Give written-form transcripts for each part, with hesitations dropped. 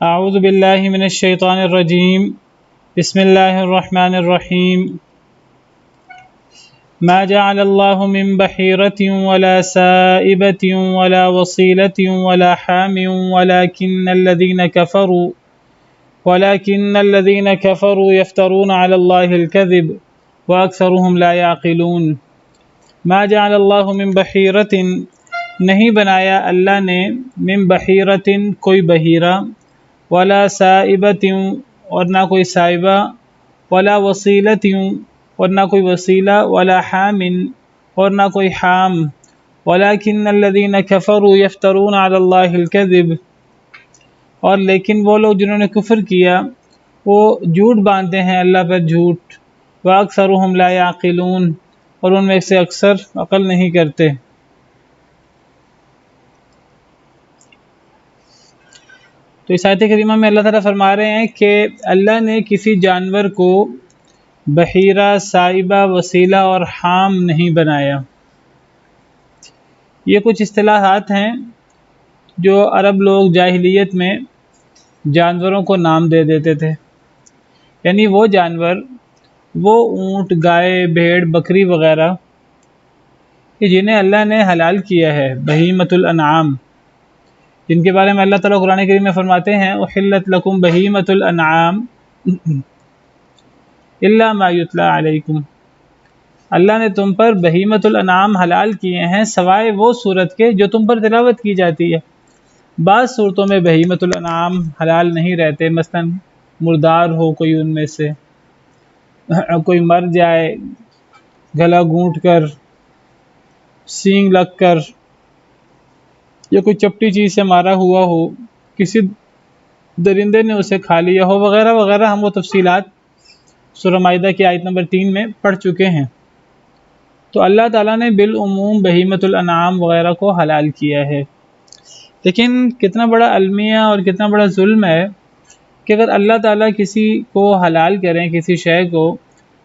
اعوذ باللہ من الشیطان الرجیم بسم اللہ الرحمن الرحیم ما جعل اللہ من بحیرۃ ولا سائبۃ ولا وصیلۃ ولا حام ولكن الذين كفروا يفترون على الله الكذب واکثرهم لا يعقلون۔ ما جعل اللہ من بحیرۃ، نہیں بنایا اللہ نے، من بحیرۃ کوئی بحیرہ، ولا سائبۃ اور نہ کوئی سائبہ، ولا وصیلۃ اور نہ کوئی وسیلہ، ولا حام اور نہ کوئی حام، ولكن الذين كفروا يفترون على الله الكذب، اور لیکن وہ لوگ جنہوں نے کفر کیا وہ جھوٹ باندھتے ہیں اللہ پر جھوٹ، واکثرهم لا يعقلون اور ان میں سے اکثر عقل نہیں کرتے۔ تو اس آیت کریمہ میں اللہ تعالیٰ فرما رہے ہیں کہ اللہ نے کسی جانور کو بحیرہ، سائبہ، وسیلہ اور حام نہیں بنایا۔ یہ کچھ اصطلاحات ہیں جو عرب لوگ جاہلیت میں جانوروں کو نام دے دیتے تھے، یعنی وہ جانور، وہ اونٹ، گائے، بھیڑ، بکری وغیرہ کہ جنہیں اللہ نے حلال کیا ہے، بہیمۃ الانعام، جن کے بارے میں اللہ تعالیٰ قرآن کریم میں فرماتے ہیں احلت لکم بہیمۃ الانعام الا ما یتلی علیکم، اللہ نے تم پر بہیمۃ الانعام حلال کیے ہیں سوائے وہ صورت کے جو تم پر تلاوت کی جاتی ہے۔ بعض صورتوں میں بہیمۃ الانعام حلال نہیں رہتے، مثلا مردار ہو کوئی ان میں سے، کوئی مر جائے گلا گھونٹ کر، سینگ لگ کر، یا کوئی چپٹی چیز سے مارا ہوا ہو، کسی درندے نے اسے کھا لیا ہو، وغیرہ وغیرہ۔ ہم وہ تفصیلات سورہ مائدہ کی آیت نمبر 3 میں پڑھ چکے ہیں۔ تو اللہ تعالیٰ نے بالعموم بہیمۃ الانعام وغیرہ کو حلال کیا ہے، لیکن کتنا بڑا المیہ اور کتنا بڑا ظلم ہے کہ اگر اللہ تعالیٰ کسی کو حلال کریں، کسی شے کو،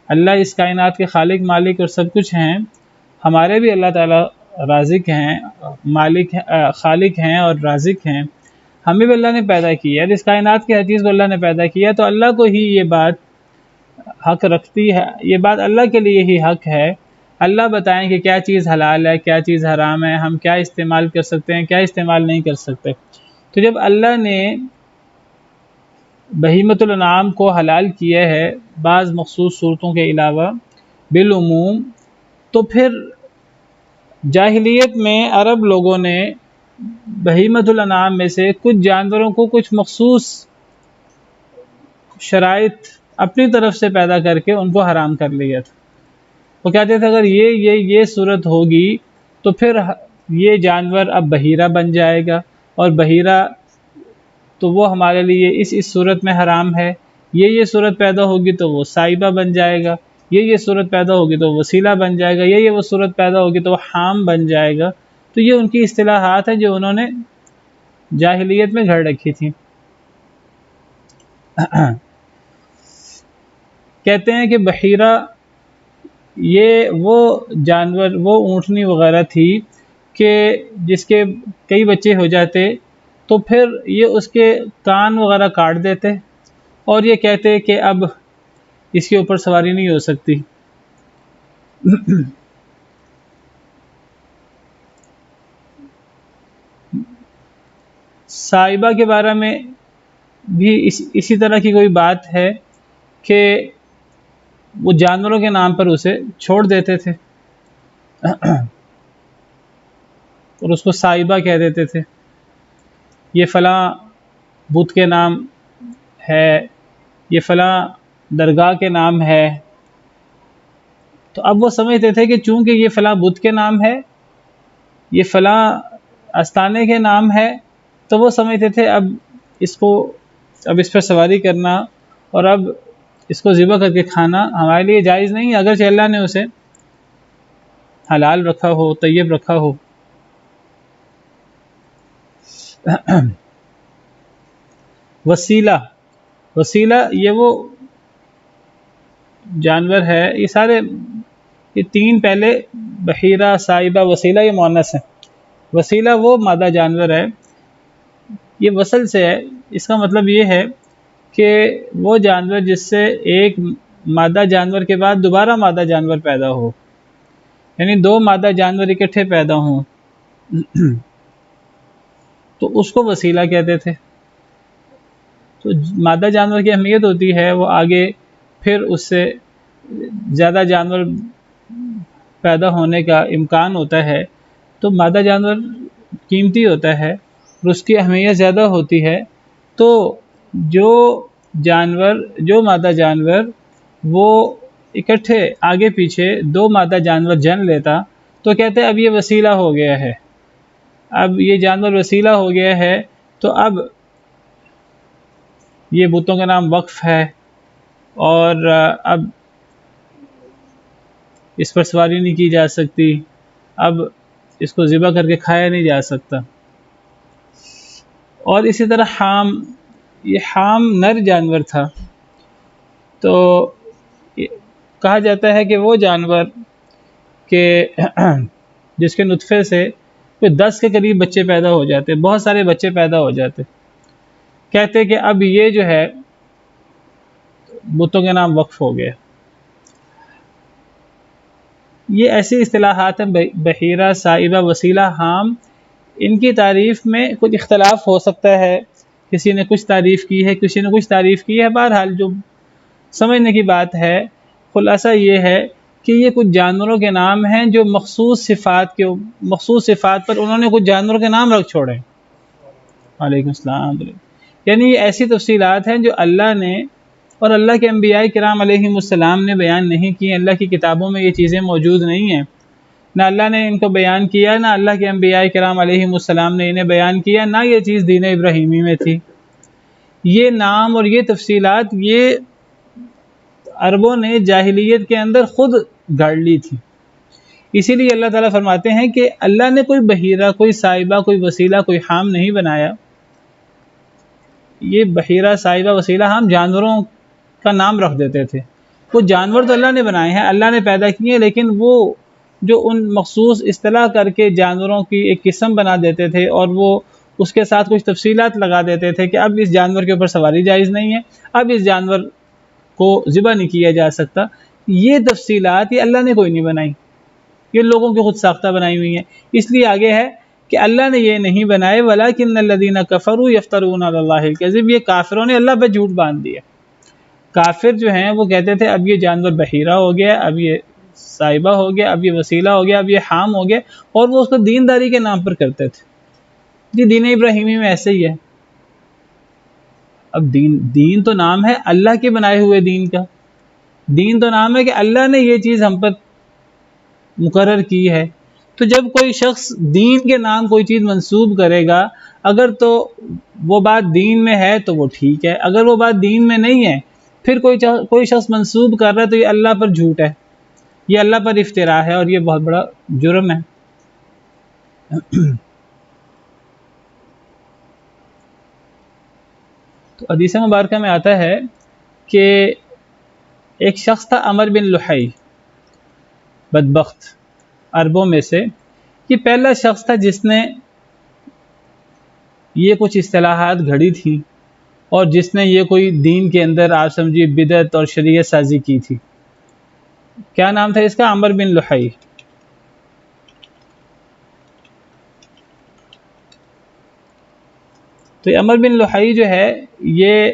اللہ اس کائنات کے خالق، مالک اور سب کچھ ہیں، ہمارے بھی اللہ تعالیٰ رازق ہیں، مالک، خالق ہیں اور رازق ہیں، ہمیں بھی اللہ نے پیدا کیا ہے، اس کائنات کی ہر چیز کو اللہ نے پیدا کیا، تو اللہ کو ہی یہ بات حق رکھتی ہے، یہ بات اللہ کے لیے ہی حق ہے۔ اللہ بتائیں کہ کیا چیز حلال ہے، کیا چیز حرام ہے، ہم کیا استعمال کر سکتے ہیں، کیا استعمال نہیں کر سکتے۔ تو جب اللہ نے بہیمۃ الانعام کو حلال کیا ہے بعض مخصوص صورتوں کے علاوہ بالعموم، تو پھر جاہلیت میں عرب لوگوں نے بہیمۃ الانعام میں سے کچھ جانوروں کو کچھ مخصوص شرائط اپنی طرف سے پیدا کر کے ان کو حرام کر لیا تھا۔ وہ کہتے تھے اگر یہ صورت ہوگی تو پھر یہ جانور اب بحیرہ بن جائے گا، اور بحیرہ تو وہ ہمارے لیے اس صورت میں حرام ہے، یہ صورت پیدا ہوگی تو وہ سائبہ بن جائے گا، یہ صورت پیدا ہوگی تو وسیلہ بن جائے گا، یہ وہ صورت پیدا ہوگی تو وہ حام بن جائے گا۔ تو یہ ان کی اصطلاحات ہیں جو انہوں نے جاہلیت میں گھڑ رکھی تھی۔ کہتے ہیں کہ بحیرہ یہ وہ جانور، وہ اونٹنی وغیرہ تھی کہ جس کے کئی بچے ہو جاتے تو پھر یہ اس کے کان وغیرہ کاٹ دیتے اور یہ کہتے کہ اب اس کے اوپر سواری نہیں ہو سکتی۔ سائبہ کے بارے میں بھی اسی طرح کی کوئی بات ہے کہ وہ جانوروں کے نام پر اسے چھوڑ دیتے تھے اور اس کو سائبہ کہہ دیتے تھے، یہ فلاں بت کے نام ہے، یہ فلاں درگاہ کے نام ہے۔ تو اب وہ سمجھتے تھے کہ چونکہ یہ فلاں بت کے نام ہے، یہ فلاں آستانے کے نام ہے، تو وہ سمجھتے تھے اب اس پر سواری کرنا اور اب اس کو ذبح کر کے کھانا ہمارے لیے جائز نہیں، اگرچہ اللہ نے اسے حلال رکھا ہو، طیب رکھا ہو۔ وسیلہ یہ وہ جانور ہے، یہ تین پہلے بحیرہ، سائبہ، وسیلہ، یہ مؤنث ہے۔ وسیلہ وہ مادہ جانور ہے یہ وصل سے ہے، اس کا مطلب یہ ہے کہ وہ جانور جس سے ایک مادہ جانور کے بعد دوبارہ مادہ جانور پیدا ہو، یعنی دو مادہ جانور اکٹھے پیدا ہوں تو اس کو وسیلہ کہتے تھے۔ تو مادہ جانور کی اہمیت ہوتی ہے وہ آگے پھر اس سے زیادہ جانور پیدا ہونے کا امکان ہوتا ہے، تو مادہ جانور قیمتی ہوتا ہے اور اس کی اہمیت زیادہ ہوتی ہے۔ تو جو جو مادہ جانور وہ اکٹھے آگے پیچھے دو مادہ جانور جن لیتا تو کہتے ہیں اب یہ وسیلہ ہو گیا ہے، اب یہ جانور وسیلہ ہو گیا ہے، تو اب یہ بتوں کا نام وقف ہے اور اب اس پر سواری نہیں کی جا سکتی، اب اس کو ذبح کر کے کھایا نہیں جا سکتا۔ اور اسی طرح حام، یہ حام نر جانور تھا، تو کہا جاتا ہے کہ وہ جانور کہ جس کے نطفے سے کوئی 10 کے قریب بچے پیدا ہو جاتے، بہت سارے بچے پیدا ہو جاتے، کہتے کہ اب یہ جو ہے بتوں کے نام وقف ہو گیا۔ یہ ایسی اصطلاحات ہیں بحیرہ، سائبہ، وسیلہ، حام، ان کی تعریف میں کچھ اختلاف ہو سکتا ہے، کسی نے کچھ تعریف کی ہے، کسی نے کچھ تعریف کی ہے، بہرحال جو سمجھنے کی بات ہے خلاصہ یہ ہے کہ یہ کچھ جانوروں کے نام ہیں جو مخصوص صفات پر انہوں نے کچھ جانوروں کے نام رکھ چھوڑے۔ وعلیکم السلام۔ یعنی یہ ایسی تفصیلات ہیں جو اللہ نے اور اللہ کے انبیاء کرام علیہم السلام نے بیان نہیں کی، اللہ کی کتابوں میں یہ چیزیں موجود نہیں ہیں، نہ اللہ نے ان کو بیان کیا، نہ اللہ کے انبیاء کرام علیہم السلام نے انہیں بیان کیا، نہ یہ چیز دین ابراہیمی میں تھی۔ یہ نام اور یہ تفصیلات یہ عربوں نے جاہلیت کے اندر خود گھڑ لی تھی، اسی لیے اللہ تعالیٰ فرماتے ہیں کہ اللہ نے کوئی بحیرہ، کوئی سائبہ، کوئی وسیلہ، کوئی حام نہیں بنایا۔ یہ بحیرہ، سائبہ، وسیلہ، حام جانوروں کا نام رکھ دیتے تھے، وہ جانور تو اللہ نے بنائے ہیں، اللہ نے پیدا کیے ہیں، لیکن وہ جو ان مخصوص اصطلاح کر کے جانوروں کی ایک قسم بنا دیتے تھے اور وہ اس کے ساتھ کچھ تفصیلات لگا دیتے تھے کہ اب اس جانور کے اوپر سواری جائز نہیں ہے، اب اس جانور کو ذبح نہیں کیا جا سکتا۔ یہ تفصیلات یہ اللہ نے کوئی نہیں بنائی، یہ لوگوں کی خود ساختہ بنائی ہوئی ہیں۔ اس لیے آگے ہے کہ اللہ نے یہ نہیں بنائے، وَلَٰكِنَّ الَّذِينَ كَفَرُوا يَفْتَرُونَ عَلَى اللَّهِ الْكَذِبَ، یہ کافروں نے اللہ پہ جھوٹ باندھ دیا۔ کافر جو ہیں وہ کہتے تھے اب یہ جانور بحیرہ ہو گیا، اب یہ سائبہ ہو گیا، اب یہ وسیلہ ہو گیا، اب یہ حام ہو گیا، اور وہ اس کو دینداری کے نام پر کرتے تھے۔ جی دین ابراہیمی میں ایسے ہی ہے۔ اب دین تو نام ہے اللہ کے بنائے ہوئے دین کا، دین تو نام ہے کہ اللہ نے یہ چیز ہم پر مقرر کی ہے۔ تو جب کوئی شخص دین کے نام کوئی چیز منسوب کرے گا، اگر تو وہ بات دین میں ہے تو وہ ٹھیک ہے، اگر وہ بات دین میں نہیں ہے پھر کوئی شخص منسوب کر رہا ہے تو یہ اللہ پر جھوٹ ہے، یہ اللہ پر افتراء ہے، اور یہ بہت بڑا جرم ہے۔ تو حدیث مبارکہ میں آتا ہے کہ ایک شخص تھا عمر بن لحی، بدبخت عربوں میں سے، یہ پہلا شخص تھا جس نے یہ کچھ اصطلاحات گھڑی تھی اور جس نے یہ کوئی دین کے اندر آپ سمجھیے بدعت اور شریعت سازی کی تھی۔ کیا نام تھا اس کا؟ عمر بن لحی۔ تو عمر بن لحی جو ہے یہ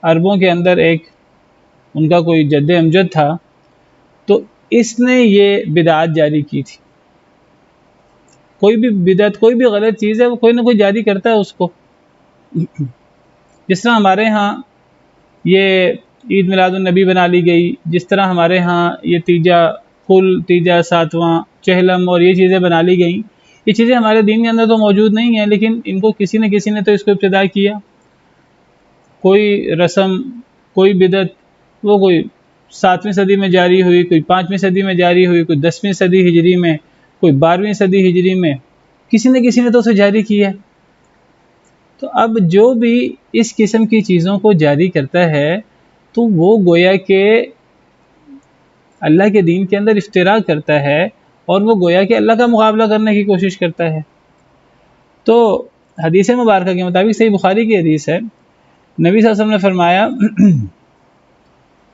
عربوں کے اندر ایک ان کا کوئی جد امجد تھا، تو اس نے یہ بدعات جاری کی تھی۔ کوئی بھی بدعت، کوئی بھی غلط چیز ہے وہ کوئی نہ کوئی جاری کرتا ہے اس کو۔ جس طرح ہمارے ہاں یہ عید میلاد النبی بنا لی گئی، جس طرح ہمارے ہاں یہ تیجا کل، تیجا ساتواں، چہلم اور یہ چیزیں بنا لی گئیں، یہ چیزیں ہمارے دین کے اندر تو موجود نہیں ہیں، لیکن ان کو کسی نہ کسی نے تو اس کو ابتدا کیا۔ کوئی رسم، کوئی بدعت وہ کوئی 7ویں صدی میں جاری ہوئی، کوئی 5ویں صدی میں جاری ہوئی، کوئی 10ویں صدی ہجری میں، کوئی 12ویں صدی ہجری میں، کسی نہ کسی نے تو اسے جاری کیا۔ تو اب جو بھی اس قسم کی چیزوں کو جاری کرتا ہے تو وہ گویا کہ اللہ کے دین کے اندر افتراء کرتا ہے، اور وہ گویا کہ اللہ کا مقابلہ کرنے کی کوشش کرتا ہے۔ تو حدیث مبارکہ کے مطابق صحیح بخاری کی حدیث ہے، نبی صلی اللہ علیہ وسلم نے فرمایا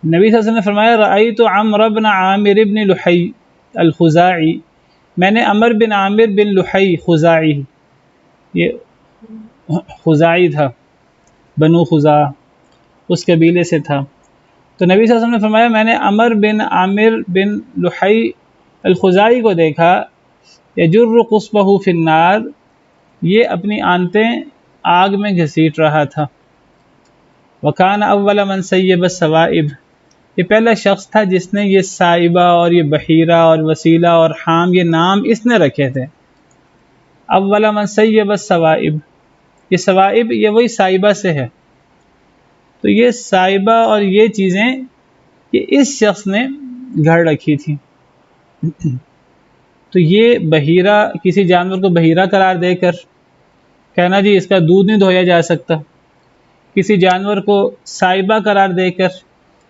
نبی صلی اللہ علیہ وسلم نے فرمایا رأیت عمرو بن عامر بن لحی الخزاعی، میں نے عمر بن عامر بن لحی خزاعی، یہ خزاعی تھا، بنو خزاع اس قبیلے سے تھا، تو نبی صلی اللہ علیہ وسلم نے فرمایا میں نے عمر بن عامر بن لحی الخزاعی کو دیکھا یجر قصبہ فی النار، یہ اپنی آنتیں آگ میں گھسیٹ رہا تھا، وکان اول من سیب السوائب، یہ پہلا شخص تھا جس نے یہ سائبہ اور یہ بحیرہ اور وسیلہ اور حام یہ نام اس نے رکھے تھے، اول من سیب السوائب، یہ سوائب یہ وہی سائبہ سے ہے، تو یہ سائبہ اور یہ چیزیں یہ اس شخص نے گھڑ رکھی تھی، تو یہ بحیرہ کسی جانور کو بحیرہ قرار دے کر کہنا جی اس کا دودھ نہیں دھویا جا سکتا، کسی جانور کو سائبہ قرار دے کر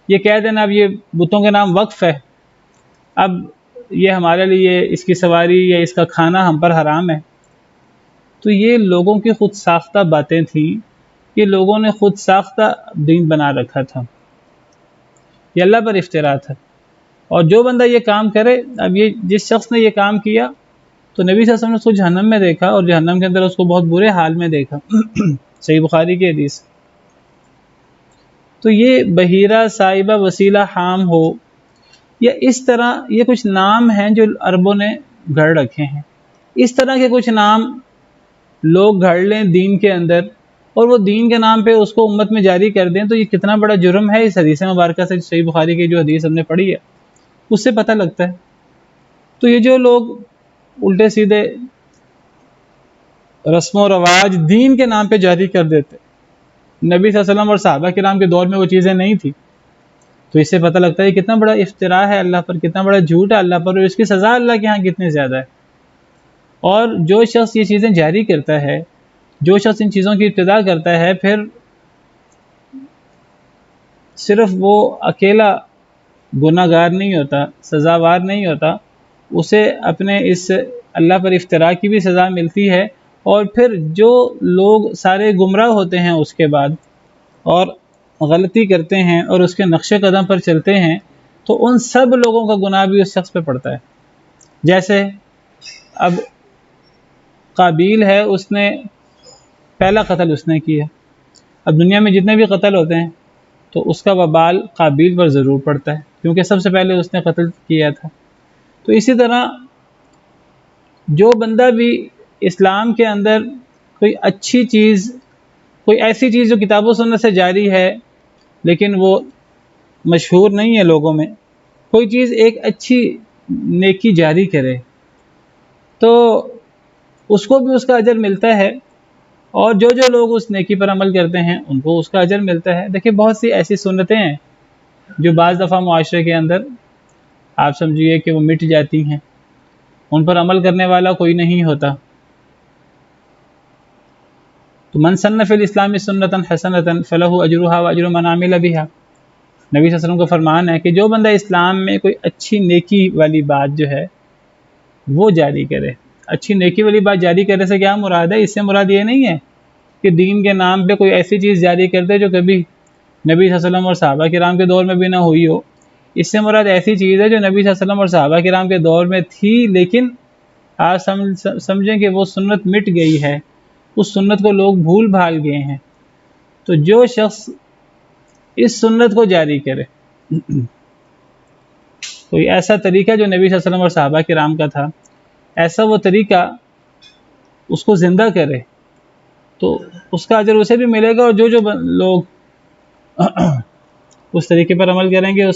یہ کہہ دینا اب یہ بتوں کے نام وقف ہے، اب یہ ہمارے لیے اس کی سواری یا اس کا کھانا ہم پر حرام ہے، تو یہ لوگوں کی خود ساختہ باتیں تھیں، یہ لوگوں نے خود ساختہ دین بنا رکھا تھا، یہ اللہ پر افتراء تھا، اور جو بندہ یہ کام کرے، اب یہ جس شخص نے یہ کام کیا تو نبی صلی اللہ علیہ وسلم نے اس کو جہنم میں دیکھا، اور جہنم کے اندر اس کو بہت برے حال میں دیکھا صحیح بخاری کی حدیث۔ تو یہ بحیرہ، سائبہ، وسیلہ، حام ہو یا اس طرح یہ کچھ نام ہیں جو عربوں نے گھڑ رکھے ہیں، اس طرح کے کچھ نام لوگ گھڑ لیں دین کے اندر اور وہ دین کے نام پہ اس کو امت میں جاری کر دیں، تو یہ کتنا بڑا جرم ہے۔ اس حدیث مبارکہ سے صحیح بخاری کی جو حدیث ہم نے پڑھی ہے اس سے پتہ لگتا ہے۔ تو یہ جو لوگ الٹے سیدھے رسم و رواج دین کے نام پہ جاری کر دیتے، نبی صلی اللہ علیہ وسلم اور صحابہ کرام کے دور میں وہ چیزیں نہیں تھی، تو اس سے پتہ لگتا ہے کتنا بڑا افتراء ہے اللہ پر، کتنا بڑا جھوٹ ہے اللہ پر، اور اس کی سزا اللہ کے ہاں کتنی زیادہ ہے۔ اور جو شخص یہ چیزیں جاری کرتا ہے، جو شخص ان چیزوں کی ابتدا کرتا ہے، پھر صرف وہ اکیلا گناہ گار نہیں ہوتا، سزاوار نہیں ہوتا، اسے اپنے اس اللہ پر افتراء کی بھی سزا ملتی ہے، اور پھر جو لوگ سارے گمراہ ہوتے ہیں اس کے بعد اور غلطی کرتے ہیں اور اس کے نقش قدم پر چلتے ہیں، تو ان سب لوگوں کا گناہ بھی اس شخص پہ پڑتا ہے۔ جیسے اب قابیل ہے، اس نے پہلا قتل اس نے کیا، اب دنیا میں جتنے بھی قتل ہوتے ہیں تو اس کا وبال قابیل پر ضرور پڑتا ہے، کیونکہ سب سے پہلے اس نے قتل کیا تھا۔ تو اسی طرح جو بندہ بھی اسلام کے اندر کوئی اچھی چیز، کوئی ایسی چیز جو کتاب و سنت سے جاری ہے لیکن وہ مشہور نہیں ہے لوگوں میں، کوئی چیز ایک اچھی نیکی جاری کرے تو اس کو بھی اس کا اجر ملتا ہے، اور جو لوگ اس نیکی پر عمل کرتے ہیں ان کو اس کا اجر ملتا ہے۔ دیکھیں بہت سی ایسی سنتیں ہیں جو بعض دفعہ معاشرے کے اندر آپ سمجھیے کہ وہ مٹ جاتی ہیں، ان پر عمل کرنے والا کوئی نہیں ہوتا، تو من سن فی الاسلام سنتا حسنتا فلہ اجرها واجر من عمل بها، نبی صلی اللہ علیہ وسلم کا فرمان ہے کہ جو بندہ اسلام میں کوئی اچھی نیکی والی بات جو ہے وہ جاری کرے، اچھی نیکی والی بات جاری کرنے سے کیا مراد ہے؟ اس سے مراد یہ نہیں ہے کہ دین کے نام پہ کوئی ایسی چیز جاری کر دے جو کبھی نبی صلی اللہ علیہ وسلم اور صحابہ کرام کے دور میں بھی نہ ہوئی ہو، اس سے مراد ایسی چیز ہے جو نبی صلی اللہ علیہ وسلم اور صحابہ کرام کے دور میں تھی لیکن آپ سمجھیں کہ وہ سنت مٹ گئی ہے، اس سنت کو لوگ بھول بھال گئے ہیں، تو جو شخص اس سنت کو جاری کرے، کوئی ایسا طریقہ جو نبی صلی اللہ علیہ وسلم اور صحابہ کرام کا تھا، ایسا وہ طریقہ اس کو زندہ کرے، تو اس کا اجر اسے بھی ملے گا، اور جو لوگ اس طریقے پر عمل کریں گے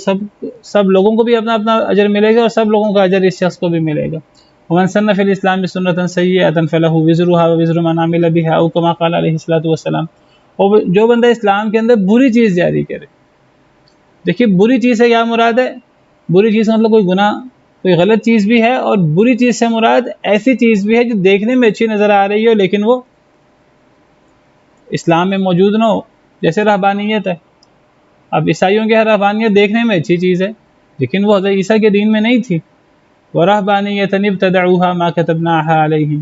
سب لوگوں کو بھی اپنا اپنا اجر ملے گا، اور سب لوگوں کا اجر اس شخص کو بھی ملے گا۔ ومن سن فی الاسلام سنتا سیئۃ فلہ وزرها ووزر من عمل بها او کما قال علیہ الصلوۃ والسلام، اور جو بندہ اسلام کے اندر بری چیز جاری کرے، دیکھیے بری چیز سے کیا مراد ہے؟ بری چیز کا مطلب کوئی گناہ، کوئی غلط چیز بھی ہے، اور بری چیز سے مراد ایسی چیز بھی ہے جو دیکھنے میں اچھی نظر آ رہی ہو لیکن وہ اسلام میں موجود نہ ہو، جیسے رہبانیت ہے۔ اب عیسائیوں کے رہبانیت دیکھنے میں اچھی چیز ہے لیکن وہ حضرت عیسیٰ کے دین میں نہیں تھی، وَرَهْبَانِيَّةً ابْتَدَعُوهَا مَا كَتَبْنَاهَا عَلَيْهِمْ،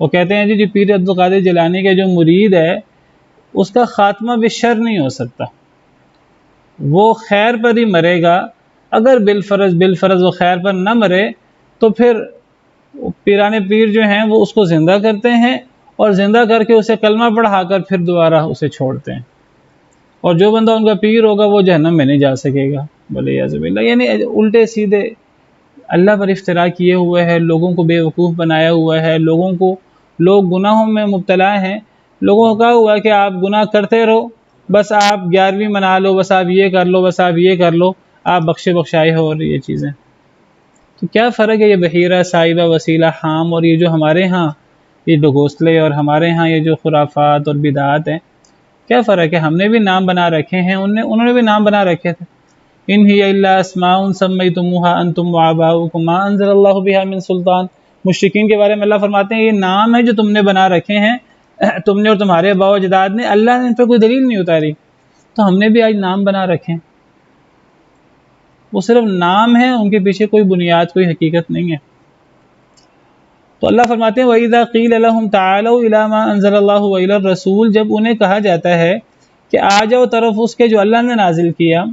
وہ کہتے ہیں جی پیر عبد القادر جیلانی کا جو مرید ہے اس کا خاتمہ بشر نہیں ہو سکتا، وہ خیر پر ہی مرے گا، اگر بالفرض وہ خیر پر نہ مرے تو پھر پیران پیر جو ہیں وہ اس کو زندہ کرتے ہیں اور زندہ کر کے اسے کلمہ پڑھا کر پھر دوبارہ اسے چھوڑتے ہیں، اور جو بندہ ان کا پیر ہوگا وہ جہنم میں نہیں جا سکے گا ولیعذ باللہ۔ یعنی الٹے سیدھے اللہ پر افتراء کیے ہوئے ہے، لوگوں کو بے وقوف بنایا ہوا ہے، لوگ گناہوں میں مبتلا ہیں، لوگوں کو کہا ہوا ہے کہ آپ گناہ کرتے رہو، بس آپ 11ویں منا لو، بس آپ یہ کر لو، بس آپ یہ کر لو، آپ بخشائے ہو، اور یہ چیزیں۔ تو کیا فرق ہے یہ بحیرہ، صاحبہ، وسیلہ، حام اور یہ جو ہمارے ہاں یہ ڈگوسلے اور ہمارے ہاں یہ جو خرافات اور بدعات ہیں، کیا فرق ہے؟ ہم نے بھی نام بنا رکھے ہیں، انہوں نے بھی نام بنا رکھے تھے۔ ان ہی الا اسماء سمیتموها انتم وآباؤکم ما انزل اللہ بہا من سلطان۔ مشرکین کے بارے میں اللہ فرماتے ہیں یہ نام ہے جو تم نے بنا رکھے ہیں، تم نے اور تمہارے آباء و اجداد نے، اللہ نے ان پہ کوئی دلیل نہیں اتاری، تو ہم نے بھی آج نام بنا رکھے ہیں۔ وہ صرف نام ہے، ان کے پیچھے کوئی بنیاد، کوئی حقیقت نہیں ہے۔ تو اللہ فرماتے ہیں وَإِذَا قِيلَ لَهُمْ تَعَالَوْا إِلَىٰ مَا أَنزَلَ اللَّهُ وَإِلَى الرَّسُولِ، جب انہیں کہا جاتا ہے کہ آ جاؤ طرف اس کے جو اللہ نے نازل کیا،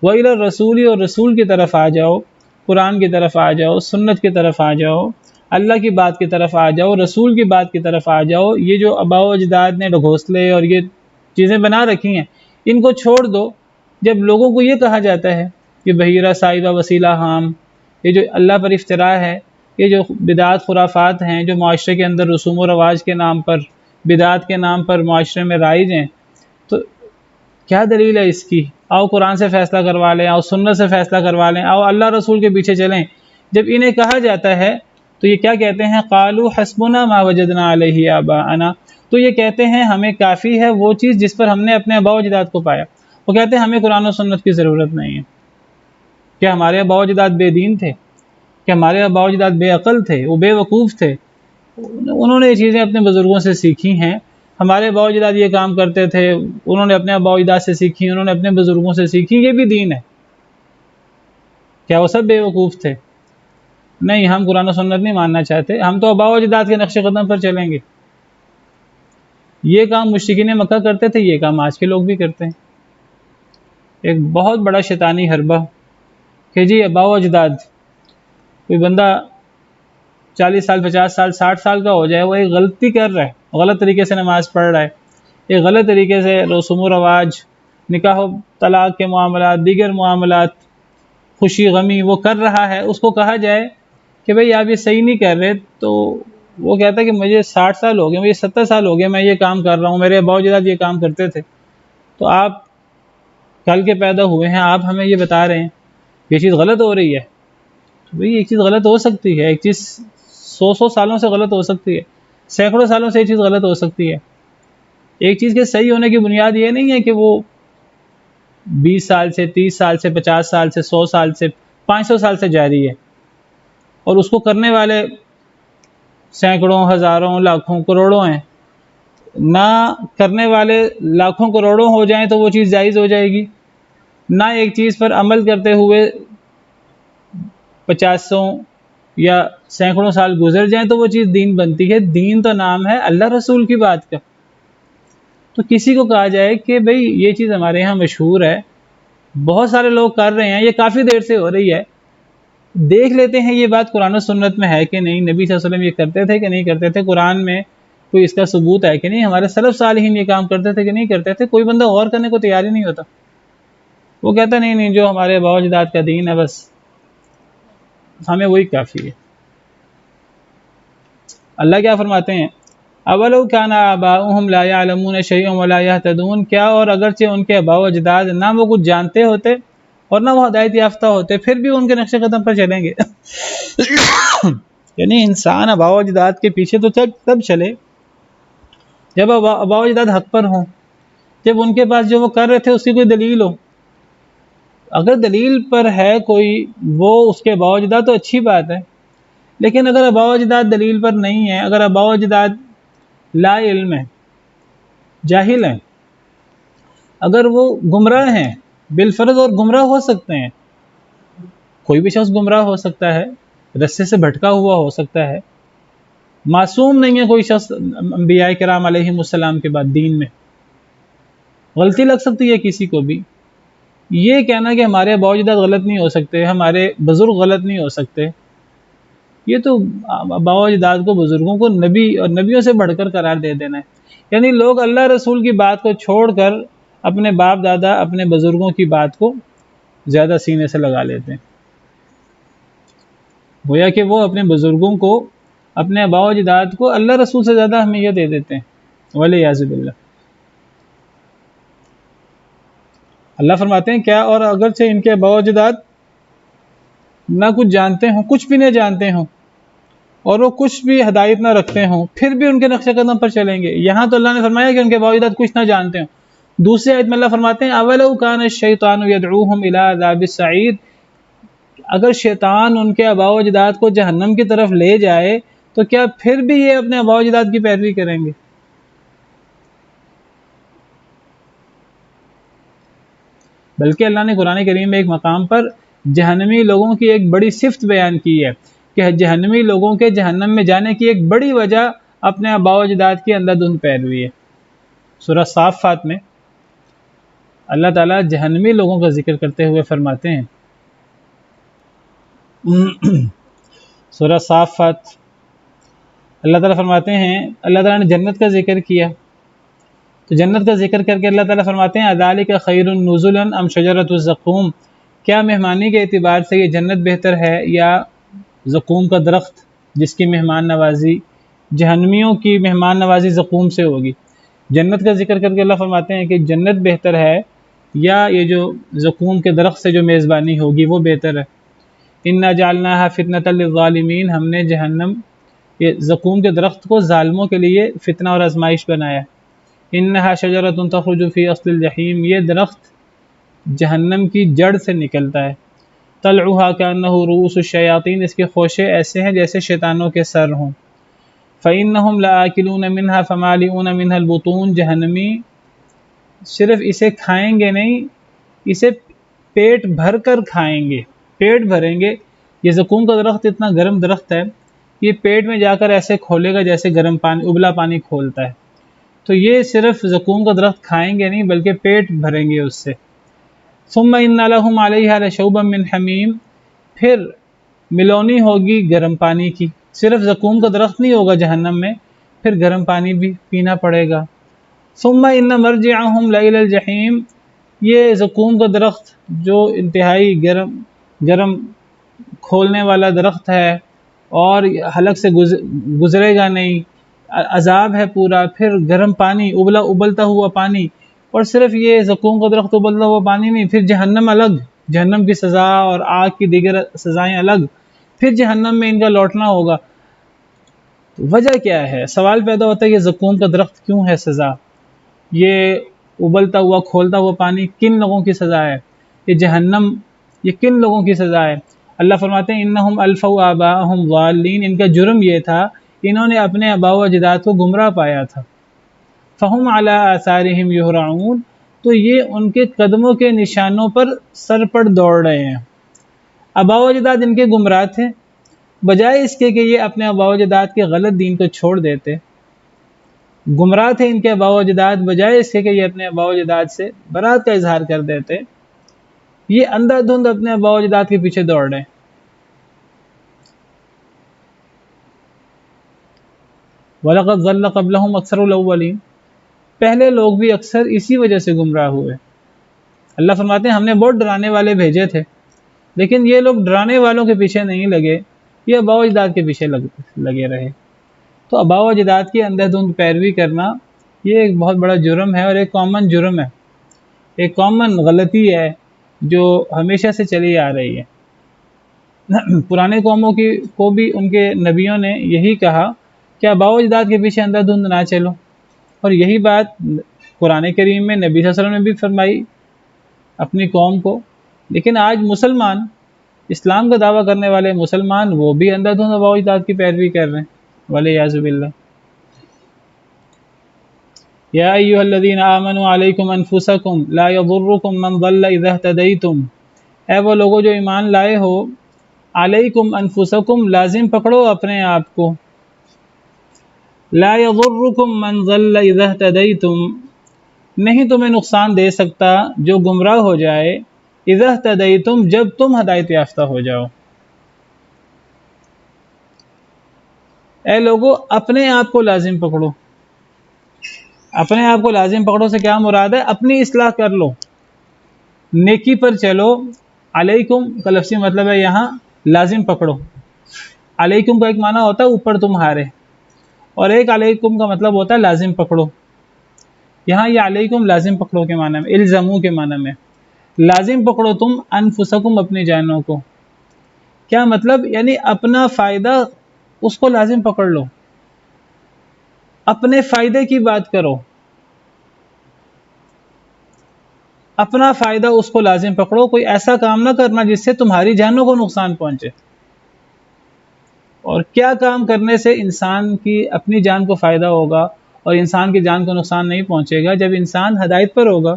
وَإِلَى الرَّسُولِ، اور رسول کی طرف آ جاؤ، قرآن کی طرف آ جاؤ، سنت کی طرف آ جاؤ، اللہ کی بات کی طرف آ جاؤ، رسول کی بات کی طرف آ جاؤ۔ یہ جو آباء و اجداد نے ڈھکوسلے اور یہ چیزیں بنا رکھی ہیں ان کو چھوڑ دو۔ جب لوگوں کو یہ کہا جاتا ہے کہ بحیرہ، صاحبہ، وسیلہ، حام، یہ جو اللہ پر افتراء ہے، یہ جو بدعات خرافات ہیں جو معاشرے کے اندر رسوم و رواج کے نام پر، بدعات کے نام پر معاشرے میں رائج ہیں، تو کیا دلیل ہے اس کی؟ آؤ قرآن سے فیصلہ کروا لیں، آؤ سنت سے فیصلہ کروا لیں، آؤ اللہ رسول کے پیچھے چلیں۔ جب انہیں کہا جاتا ہے تو یہ کیا کہتے ہیں؟ قالوا حسبنا ما وجدنا علیہ آباءنا، تو یہ کہتے ہیں ہمیں کافی ہے وہ چیز جس پر ہم نے اپنے آباء و اجداد کو پایا۔ وہ کہتے ہیں ہمیں قرآن و سنت کی ضرورت نہیں ہے۔ کیا ہمارے آباء و اجداد بے دین تھے؟ کہ ہمارے آباء و اجداد بے عقل تھے؟ وہ بے وقوف تھے؟ انہوں نے یہ چیزیں اپنے بزرگوں سے سیکھی ہیں۔ ہمارے آباء و اجداد یہ کام کرتے تھے، انہوں نے اپنے آباء و اجداد سے سیکھی، انہوں نے اپنے بزرگوں سے سیکھی، یہ بھی دین ہے؟ کیا وہ سب بے وقوف تھے؟ نہیں، ہم قرآن و سنت نہیں ماننا چاہتے، ہم تو آباء و اجداد کے نقش قدم پر چلیں گے۔ یہ کام مشرکین مکہ کرتے تھے، یہ کام آج کے لوگ بھی کرتے ہیں۔ ایک بہت بڑا شیطانی حربہ کہ جی آباء و اجداد، کوئی بندہ 40 سال، 50 سال، 60 سال کا ہو جائے، وہ ایک غلطی کر رہا ہے، غلط طریقے سے نماز پڑھ رہا ہے، ایک غلط طریقے سے رسوم و رواج، نکاح و طلاق کے معاملات، دیگر معاملات، خوشی غمی وہ کر رہا ہے، اس کو کہا جائے کہ بھئی آپ یہ صحیح نہیں کر رہے، تو وہ کہتا ہے کہ مجھے 60 سال ہو گئے، مجھے 70 سال ہو گئے، میں یہ کام کر رہا ہوں، میرے آباء و اجداد یہ کام کرتے تھے، تو آپ کل کے پیدا ہوئے ہیں، آپ ہمیں یہ بتا رہے ہیں یہ چیز غلط ہو رہی ہے۔ تو بھئی ایک چیز غلط ہو سکتی ہے، ایک چیز 100 سالوں سے غلط ہو سکتی ہے، سینکڑوں سالوں سے یہ چیز غلط ہو سکتی ہے۔ ایک چیز کے صحیح ہونے کی بنیاد یہ نہیں ہے کہ وہ 20 سال سے، 30 سال سے، 50 سال سے، 100 سال سے، 500 سال سے جاری ہے، اور اس کو کرنے والے سینکڑوں، ہزاروں، لاکھوں، کروڑوں ہیں۔ نہ کرنے والے لاکھوں کروڑوں ہو جائیں تو وہ چیز جائز ہو جائے گی، نہ ایک چیز پر عمل کرتے ہوئے 50 یا سینکڑوں سال گزر جائیں تو وہ چیز دین بنتی ہے۔ دین تو نام ہے اللہ رسول کی بات کا۔ تو کسی کو کہا جائے کہ بھئی یہ چیز ہمارے ہاں مشہور ہے، بہت سارے لوگ کر رہے ہیں، یہ کافی دیر سے ہو رہی ہے، دیکھ لیتے ہیں یہ بات قرآن و سنت میں ہے کہ نہیں، نبی صلی اللہ علیہ وسلم یہ کرتے تھے کہ نہیں کرتے تھے، قرآن میں کوئی اس کا ثبوت ہے کہ نہیں، ہمارے سلف صالحین یہ کام کرتے تھے کہ نہیں کرتے تھے۔ کوئی بندہ غور کرنے کو تیار ہی نہیں ہوتا، وہ کہتا نہیں جو ہمارے آباء و اجداد کا دین ہے بس ہمیں وہی کافی ہے۔ اللہ کیا فرماتے ہیں؟ اولو کان آباؤہم لا یعلمون شیئا ولا یہتدون، کیا اور اگرچہ ان کے آباء و اجداد نہ وہ کچھ جانتے ہوتے اور نہ وہ ہدایت یافتہ ہوتے، پھر بھی ان کے نقش قدم پر چلیں گے۔ یعنی انسان آباء و اجداد کے پیچھے تو تب چلے جب آباء و اجداد حق پر ہوں، جب ان کے پاس جو وہ کر رہے تھے اس کی کوئی دلیل ہو۔ اگر دلیل پر ہے کوئی وہ اس کے آباء و اجداد تو اچھی بات ہے، لیکن اگر آباء و اجداد دلیل پر نہیں ہے، اگر آباء و اجداد لا علم ہے، جاہل ہیں، اگر وہ گمراہ ہیں، بالفرض اور گمراہ ہو سکتے ہیں، کوئی بھی شخص گمراہ ہو سکتا ہے، رستے سے بھٹکا ہوا ہو سکتا ہے، معصوم نہیں ہے کوئی شخص انبیاء کرام علیہم السلام کے بعد دین میں، غلطی لگ سکتی ہے کسی کو بھی۔ یہ کہنا کہ ہمارے آباء و اجداد غلط نہیں ہو سکتے، ہمارے بزرگ غلط نہیں ہو سکتے، یہ تو آباء و اجداد کو، بزرگوں کو نبی اور نبیوں سے بڑھ کر قرار دے دینا ہے۔ یعنی لوگ اللہ رسول کی بات کو چھوڑ کر اپنے باپ دادا، اپنے بزرگوں کی بات کو زیادہ سینے سے لگا لیتے ہیں، گویا کہ وہ اپنے بزرگوں کو، اپنے آباء و اجداد کو اللہ رسول سے زیادہ اہمیت دے دیتے ہیں، والعیاذ باللہ۔ اللہ فرماتے ہیں کیا، اور اگرچہ ان کے آباء و اجداد نہ کچھ جانتے ہوں، کچھ بھی نہ جانتے ہوں، اور وہ کچھ بھی ہدایت نہ رکھتے ہوں، پھر بھی ان کے نقش قدم پر چلیں گے۔ یہاں تو اللہ نے فرمایا کہ ان کے آباء و اجداد کچھ نہ جانتے ہوں۔ دوسری آیت میں اللہ فرماتے ہیں اَوَلَوْ كَانَ الشَّيْطَانُ يَدْعُوهُمْ إِلَىٰ عَذَابِ السَّعِيرِ، اگر شیطان ان کے آباء و اجداد کو جہنم کی طرف لے جائے تو کیا پھر بھی یہ اپنے آباء و اجداد کی پیروی کریں گے؟ بلکہ اللہ نے قرآن کریم میں ایک مقام پر جہنمی لوگوں کی ایک بڑی صفت بیان کی ہے کہ جہنمی لوگوں کے جہنم میں جانے کی ایک بڑی وجہ اپنے آباء و اجداد کی اندھا دھند پیروی ہے۔ سورہ صافات میں اللہ تعالیٰ جہنمی لوگوں کا ذکر کرتے ہوئے فرماتے ہیں، سورہ صافات اللہ تعالیٰ فرماتے ہیں، اللہ تعالیٰ نے جنت کا ذکر کیا تو جنت کا ذکر کر کے اللہ تعالیٰ فرماتے ہیں اذالک خیر نزلا ام شجرۃ الزقوم، کیا مہمانی کے اعتبار سے یہ جنت بہتر ہے یا زقوم کا درخت جس کی مہمان نوازی، جہنمیوں کی مہمان نوازی زقوم سے ہوگی۔ جنت کا ذکر کر کے اللہ فرماتے ہیں کہ جنت بہتر ہے یا یہ جو زقوم کے درخت سے جو میزبانی ہوگی وہ بہتر ہے۔ انا جعلناها فتنة للظالمین، ہم نے جہنم، یہ زقوم کے درخت کو ظالموں کے لیے فتنہ اور آزمائش بنایا۔ انہا شجرۃ تخرج فی اصل الجحیم، یہ درخت جہنم کی جڑ سے نکلتا ہے۔ طلعها کانہ رؤوس الشیاطین، اس کے خوشے ایسے ہیں جیسے شیطانوں کے سر ہوں۔ فإنہم لآکلون منها فمالئون منها البطون، جہنمی صرف اسے کھائیں گے نہیں، اسے پیٹ بھر کر کھائیں گے، پیٹ بھریں گے۔ یہ زقوم کا درخت اتنا گرم درخت ہے، یہ پیٹ میں جا کر ایسے کھولے گا جیسے گرم پانی، ابلا پانی کھولتا ہے۔ تو یہ صرف زقوم کا درخت کھائیں گے نہیں بلکہ پیٹ بھریں گے اس سے۔ ثم ان لهم علیہا لشوبا من حمیم، پھر ملونی ہوگی گرم پانی کی، صرف زقوم کا درخت نہیں ہوگا جہنم میں، پھر گرم پانی بھی پینا پڑے گا۔ ثم ان مرجعهم لإلی الجحیم، یہ زقوم کا درخت جو انتہائی گرم کھولنے والا درخت ہے اور حلق سے گزرے گا نہیں، عذاب ہے پورا، پھر گرم پانی، ابلتا ہوا پانی، اور صرف یہ زقوم کا درخت ابلتا ہوا پانی نہیں، پھر جہنم الگ، جہنم کی سزا اور آگ کی دیگر سزائیں الگ، پھر جہنم میں ان کا لوٹنا ہوگا۔ تو وجہ کیا ہے؟ سوال پیدا ہوتا ہے کہ زقوم کا درخت کیوں ہے سزا؟ یہ ابلتا ہوا کھولتا ہوا پانی کن لوگوں کی سزا ہے؟ یہ جہنم یہ کن لوگوں کی سزا ہے؟ اللہ فرماتے ہیں انہم الفوا آباءہم ضالین، ان کا جرم یہ تھا انہوں نے اپنے آباء و اجداد کو گمراہ پایا تھا۔ فہم علی آثارہم یہرعون، تو یہ ان کے قدموں کے نشانوں پر سر پڑ دوڑ رہے ہیں۔ آباء و اجداد ان کے گمراہ تھے، بجائے اس کے کہ یہ اپنے آباء و اجداد کے غلط دین کو چھوڑ دیتے، گمراہ تھے ان کے آباء و اجداد، بجائے اس کے کہ یہ اپنے آباء و اجداد سے برات کا اظہار کر دیتے، یہ اندھا دھند اپنے آباء و اجداد کے پیچھے دوڑ رہے ہیں۔ وَلَقَدْ ضَلَّ قَبْلَهُمْ أَكْثَرُ الْأَوَّلِينَ، پہلے لوگ بھی اکثر اسی وجہ سے گمراہ ہوئے۔ اللہ فرماتے ہیں ہم نے بہت ڈرانے والے بھیجے تھے، لیکن یہ لوگ ڈرانے والوں کے پیچھے نہیں لگے، یہ آباء و اجداد کے پیچھے لگے رہے۔ تو آباء و اجداد کی اندھا دھند پیروی کرنا یہ ایک بہت بڑا جرم ہے، اور ایک کامن جرم ہے، ایک کامن غلطی ہے جو ہمیشہ سے چلی آ رہی ہے۔ پرانے قوموں کو بھی ان کے نبیوں نے یہی کہا کہ آباء و اجداد کے پیچھے اندھا دھند نہ چلو، اور یہی بات قرآن کریم میں نبی صلی اللہ علیہ وسلم نے بھی فرمائی اپنی قوم کو۔ لیکن آج مسلمان، اسلام کا دعویٰ کرنے والے مسلمان، وہ بھی اندھا دھند آباء و اجداد کی پیروی کر رہے ہیں، والعیاذ باللہ۔ یا ایھا الذین آمنوا علیکم انفسکم لا یضرکم من ضل اذا اہتدیتم، اے وہ لوگوں جو ایمان لائے ہو، علیکم انفسکم، لازم پکڑو اپنے آپ کو، لا یضرکم من ضل اذا اہتدیتم، نہیں تمہیں نقصان دے سکتا جو گمراہ ہو جائے، اذا اہتدیتم جب تم ہدایت یافتہ ہو جاؤ۔ اے لوگو اپنے آپ کو لازم پکڑو، اپنے آپ کو لازم پکڑو سے کیا مراد ہے؟ اپنی اصلاح کر لو، نیکی پر چلو۔ علیکم کا لفظی مطلب ہے یہاں لازم پکڑو۔ علیکم کا ایک معنی ہوتا ہے اوپر تمہارے، اور ایک علیکم کا مطلب ہوتا ہے لازم پکڑو۔ یہاں یہ علیکم لازم پکڑو کے معنی میں، الزمو کے معنی میں، لازم پکڑو تم انفسکم اپنی جانوں کو۔ کیا مطلب؟ یعنی اپنا فائدہ اس کو لازم پکڑ لو، اپنے فائدے کی بات کرو، اپنا فائدہ اس کو لازم پکڑو، کوئی ایسا کام نہ کرنا جس سے تمہاری جانوں کو نقصان پہنچے۔ اور کیا کام کرنے سے انسان کی اپنی جان کو فائدہ ہوگا اور انسان کی جان کو نقصان نہیں پہنچے گا؟ جب انسان ہدایت پر ہوگا،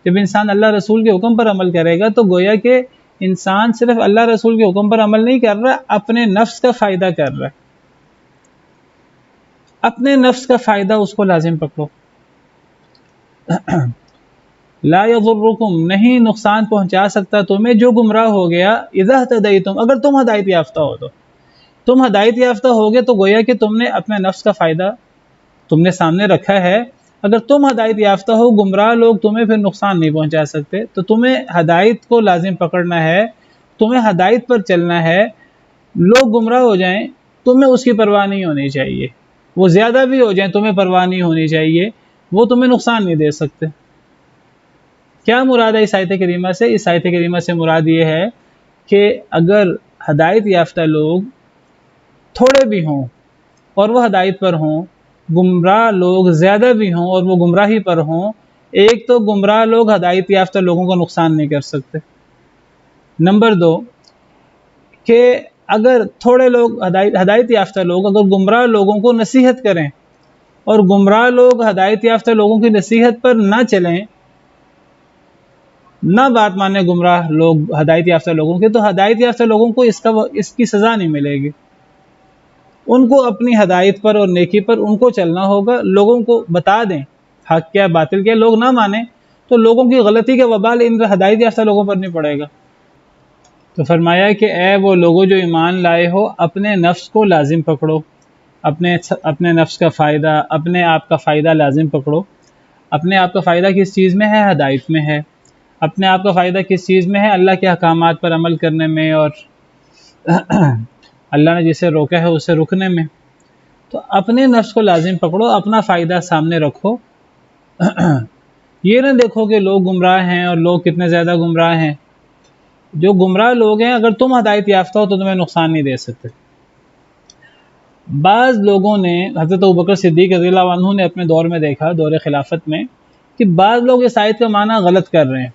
جب انسان اللہ رسول کے حکم پر عمل کرے گا، تو گویا کہ انسان صرف اللہ رسول کے حکم پر عمل نہیں کر رہا، اپنے نفس کا فائدہ کر رہا ہے، اپنے نفس کا فائدہ اس کو لازم پکڑو۔ لا یضرکم نہیں نقصان پہنچا سکتا تمہیں جو گمراہ ہو گیا، اذا اہتدیتم اگر تم ہدایت یافتہ ہو تو۔ تم ہدایت یافتہ ہوگے تو گویا کہ تم نے اپنے نفس کا فائدہ تم نے سامنے رکھا ہے۔ اگر تم ہدایت یافتہ ہو، گمراہ لوگ تمہیں پھر نقصان نہیں پہنچا سکتے، تو تمہیں ہدایت کو لازم پکڑنا ہے، تمہیں ہدایت پر چلنا ہے۔ لوگ گمراہ ہو جائیں تمہیں اس کی پرواہ نہیں ہونی چاہیے، وہ زیادہ بھی ہو جائیں تمہیں پرواہ نہیں ہونی چاہیے، وہ تمہیں نقصان نہیں دے سکتے۔ کیا مراد ہے اس آیت کریمہ سے؟ اس آیت کریمہ سے مراد یہ ہے کہ اگر ہدایت یافتہ لوگ تھوڑے بھی ہوں اور وہ ہدایت پر ہوں، گمراہ لوگ زیادہ بھی ہوں اور وہ گمراہی پر ہوں، ایک تو گمراہ لوگ ہدایت یافتہ لوگوں کو نقصان نہیں کر سکتے، نمبر دو کہ اگر تھوڑے لوگ ہدایت یافتہ لوگ اگر گمراہ لوگوں کو نصیحت کریں اور گمراہ لوگ ہدایت یافتہ لوگوں کی نصیحت پر نہ چلیں، نہ بات مانے گمراہ لوگ ہدایت یافتہ لوگوں کے، تو ہدایت یافتہ لوگوں کو اس کی سزا نہیں ملے گی۔ ان کو اپنی ہدایت پر اور نیکی پر ان کو چلنا ہوگا، لوگوں کو بتا دیں حق کیا باطل کیا، لوگ نہ مانیں تو لوگوں کی غلطی کا وبال ان ہدایت یافتہ لوگوں پر نہیں پڑے گا۔ تو فرمایا کہ اے وہ لوگوں جو ایمان لائے ہو، اپنے نفس کو لازم پکڑو، اپنے نفس کا فائدہ، اپنے آپ کا فائدہ لازم پکڑو۔ اپنے آپ کا فائدہ کس چیز میں ہے؟ ہدایت میں ہے۔ اپنے آپ کا فائدہ کس چیز میں ہے؟ اللہ کے احکامات پر عمل کرنے میں اور اللہ نے جسے روکا ہے اسے رکنے میں۔ تو اپنے نفس کو لازم پکڑو، اپنا فائدہ سامنے رکھو۔ یہ نہ دیکھو کہ لوگ گمراہ ہیں اور لوگ کتنے زیادہ گمراہ ہیں۔ جو گمراہ لوگ ہیں اگر تم ہدایت یافتہ ہو تو تمہیں نقصان نہیں دے سکتے۔ بعض لوگوں نے، حضرت ابوبکر صدیق رضی اللہ عنہ نے اپنے دور میں دیکھا، دور خلافت میں، کہ بعض لوگ اس آیت کا معنی غلط کر رہے ہیں۔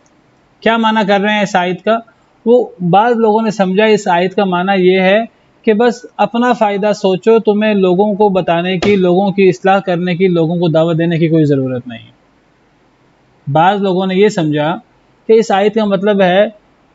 کیا معنی کر رہے ہیں اس آیت کا؟ وہ بعض لوگوں نے سمجھا اس آیت کا معنی یہ ہے کہ بس اپنا فائدہ سوچو، تمہیں لوگوں کو بتانے کی، لوگوں کی اصلاح کرنے کی، لوگوں کو دعوت دینے کی کوئی ضرورت نہیں۔ بعض لوگوں نے یہ سمجھا کہ اس آیت کا مطلب ہے